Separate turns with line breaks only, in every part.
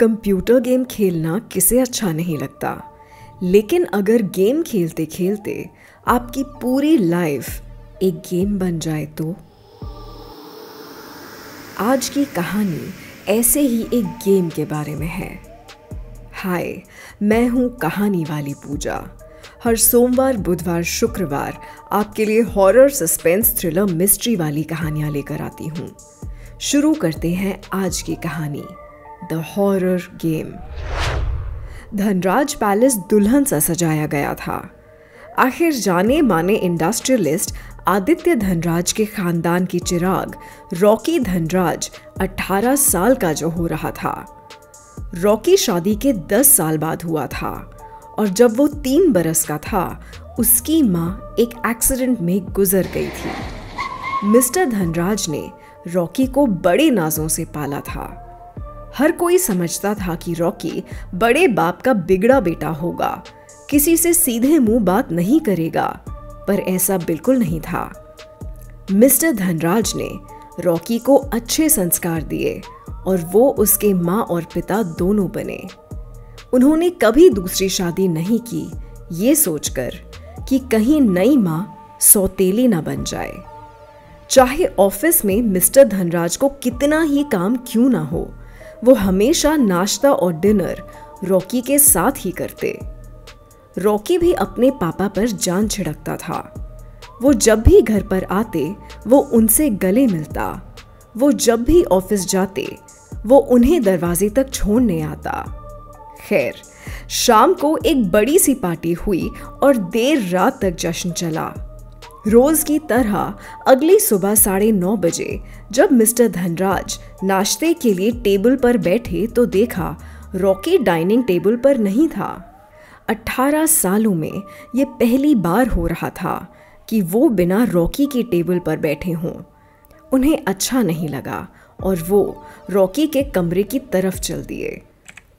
Computer game खेलना किसे अच्छा नहीं लगता, लेकिन अगर गेम खेलते खेलते आपकी पूरी लाइफ एक गेम बन जाए तो। आज की कहानी ऐसे ही एक गेम के बारे में है। हाय, मैं हूँ कहानी वाली पूजा। हर सोमवार, बुधवार, शुक्रवार आपके लिए हॉरर, सस्पेंस, थ्रिलर, मिस्ट्री वाली कहानियाँ लेकर आती हूँ। शुरू करते हैं आज की कहानी, the horror game. Dhanraj palace दुल्हन सा सजाया गया था। आखिर जाने माने इंडस्ट्रियलिस्ट आदित्य धनराज के खानदान की चिराग रॉकी धनराज 18 साल का जो हो रहा था। रॉकी शादी के 10 साल बाद हुआ था और जब वो 3 बरस का था उसकी माँ एक एक्सीडेंट में गुजर गई थी। मिस्टर धनराज ने रॉकी को बड़े नाजों से पाला था। हर कोई समझता था कि रॉकी बड़े बाप का बिगड़ा बेटा होगा, किसी से सीधे मुंह बात नहीं करेगा, पर ऐसा बिल्कुल नहीं था। मिस्टर धनराज ने रॉकी को अच्छे संस्कार दिए और वो उसके माँ और पिता दोनों बने। उन्होंने कभी दूसरी शादी नहीं की, ये सोचकर कि कहीं नई माँ सौतेली ना बन जाए। चाहे ऑफिस में मिस्टर धनराज को कितना ही काम क्यों ना हो, वो हमेशा नाश्ता और डिनर रॉकी के साथ ही करते। रॉकी भी अपने पापा पर जान छिड़कता था। वो जब भी घर पर आते वो उनसे गले मिलता। वो जब भी ऑफिस जाते वो उन्हें दरवाजे तक छोड़ने आता। खैर, शाम को एक बड़ी सी पार्टी हुई और देर रात तक जश्न चला। रोज की तरह अगली सुबह 9:30 बजे जब मिस्टर धनराज नाश्ते के लिए टेबल पर बैठे तो देखा रॉकी डाइनिंग टेबल पर नहीं था। 18 सालों में ये पहली बार हो रहा था कि वो बिना रॉकी के टेबल पर बैठे हों। उन्हें अच्छा नहीं लगा और वो रॉकी के कमरे की तरफ चल दिए।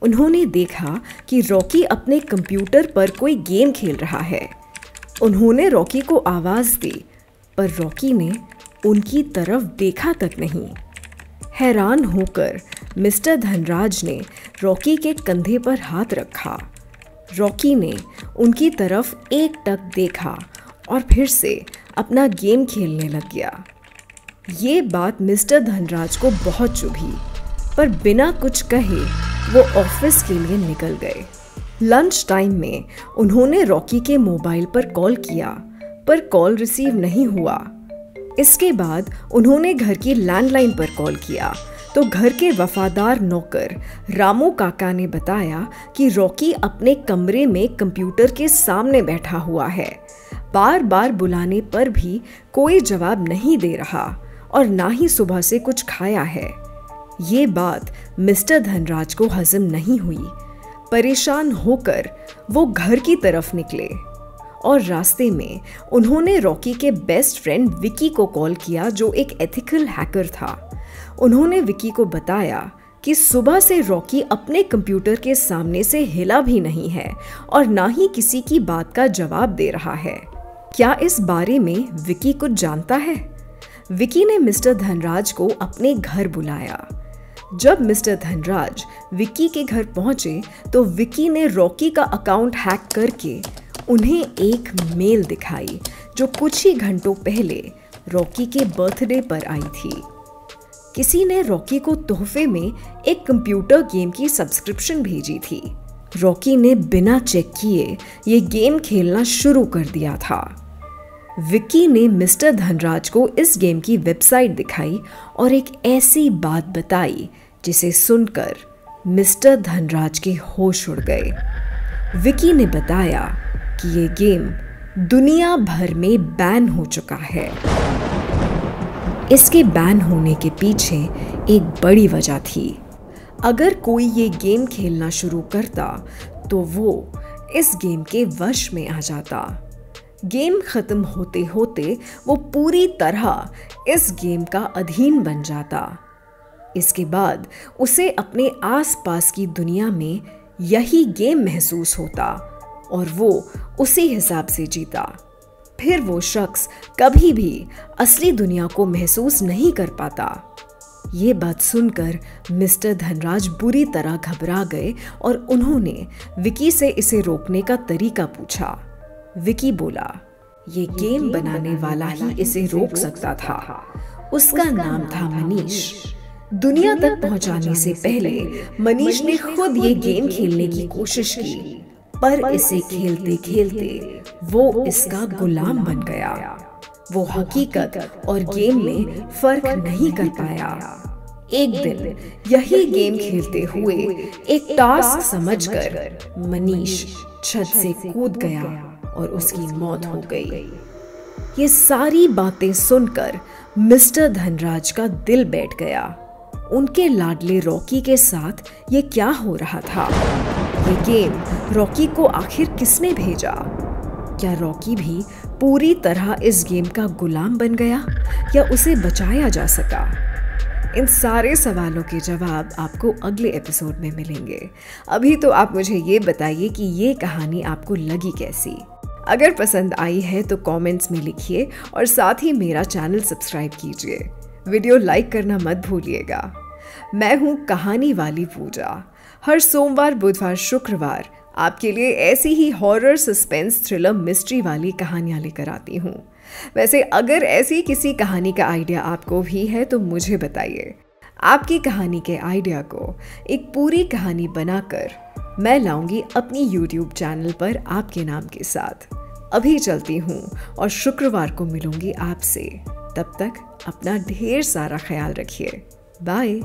उन्होंने देखा कि रॉकी अपने कंप्यूटर पर कोई गेम खेल रहा है। उन्होंने रॉकी को आवाज़ दी, पर रॉकी ने उनकी तरफ देखा तक नहीं। हैरान होकर मिस्टर धनराज ने रॉकी के कंधे पर हाथ रखा। रॉकी ने उनकी तरफ एकटक देखा और फिर से अपना गेम खेलने लग गया। ये बात मिस्टर धनराज को बहुत चुभी, पर बिना कुछ कहे वो ऑफिस के लिए निकल गए। लंच टाइम में उन्होंने रॉकी के मोबाइल पर कॉल किया, पर कॉल रिसीव नहीं हुआ। इसके बाद उन्होंने घर की लैंडलाइन पर कॉल किया तो घर के वफादार नौकर रामू काका ने बताया कि रॉकी अपने कमरे में कंप्यूटर के सामने बैठा हुआ है। बार बार बुलाने पर भी कोई जवाब नहीं दे रहा और ना ही सुबह से कुछ खाया है। ये बात मिस्टर धनराज को हजम नहीं हुई। परेशान होकर वो घर की तरफ निकले और रास्ते में उन्होंने रॉकी के बेस्ट फ्रेंड विकी को कॉल किया, जो एक एथिकल हैकर था। उन्होंने विकी को बताया कि सुबह से रॉकी अपने कंप्यूटर के सामने से हिला भी नहीं है और ना ही किसी की बात का जवाब दे रहा है। क्या इस बारे में विकी कुछ जानता है? विकी ने मिस्टर धनराज को अपने घर बुलाया। जब मिस्टर धनराज विकी के घर पहुंचे तो विकी ने रॉकी का अकाउंट हैक करके उन्हें एक मेल दिखाई जो कुछ ही घंटों पहले रॉकी के बर्थडे पर आई थी। किसी ने रॉकी को तोहफे में एक कंप्यूटर गेम की सब्सक्रिप्शन भेजी थी। रॉकी ने बिना चेक किए ये गेम खेलना शुरू कर दिया था। विकी ने मिस्टर धनराज को इस गेम की वेबसाइट दिखाई और एक ऐसी बात बताई जिसे सुनकर मिस्टर धनराज के होश उड़ गए। विकी ने बताया कि ये गेम दुनिया भर में बैन हो चुका है। इसके बैन होने के पीछे एक बड़ी वजह थी। अगर कोई ये गेम खेलना शुरू करता तो वो इस गेम के वश में आ जाता। गेम खत्म होते होते वो पूरी तरह इस गेम का अधीन बन जाता। इसके बाद उसे अपने आसपास की दुनिया में यही गेम महसूस होता और वो उसी हिसाब से जीता। फिर वो शख्स कभी भी असली दुनिया को महसूस नहीं कर पाता। ये बात सुनकर मिस्टर धनराज बुरी तरह घबरा गए और उन्होंने विकी से इसे रोकने का तरीका पूछा। विकी बोला, ये गेम बनाने वाला ही इसे रोक सकता था। उसका नाम था मनीष। दुनिया तक पहुंचाने से पहले मनीष ने खुद ये गेम खेलने की कोशिश की, पर इसे खेलते खेलते वो इसका गुलाम बन गया। वो हकीकत और गेम में फर्क नहीं कर पाया। एक दिन यही गेम खेलते हुए एक टास्क समझकर मनीष छत से कूद गया और उसकी मौत हो गई। ये सारी बातें सुनकर मिस्टर धनराज का दिल बैठ गया। उनके लाडले रॉकी के साथ ये क्या हो रहा था? ये गेम रॉकी को आखिर किसने भेजा? क्या रॉकी भी पूरी तरह इस गेम का गुलाम बन गया या उसे बचाया जा सका? इन सारे सवालों के जवाब आपको अगले एपिसोड में मिलेंगे। अभी तो आप मुझे ये बताइए कि ये कहानी आपको लगी कैसी। अगर पसंद आई है तो कमेंट्स में लिखिए और साथ ही मेरा चैनल सब्सक्राइब कीजिए। वीडियो लाइक करना मत भूलिएगा। मैं हूँ कहानी वाली पूजा। हर सोमवार, बुधवार, शुक्रवार आपके लिए ऐसी ही हॉरर, सस्पेंस, थ्रिलर, मिस्ट्री वाली कहानियाँ लेकर आती हूँ। वैसे अगर ऐसी किसी कहानी का आइडिया आपको भी है तो मुझे बताइए। आपकी कहानी के आइडिया को एक पूरी कहानी बनाकर मैं लाऊंगी अपनी YouTube चैनल पर आपके नाम के साथ। अभी चलती हूँ और शुक्रवार को मिलूंगी आपसे। तब तक अपना ढेर सारा ख्याल रखिए। बाय।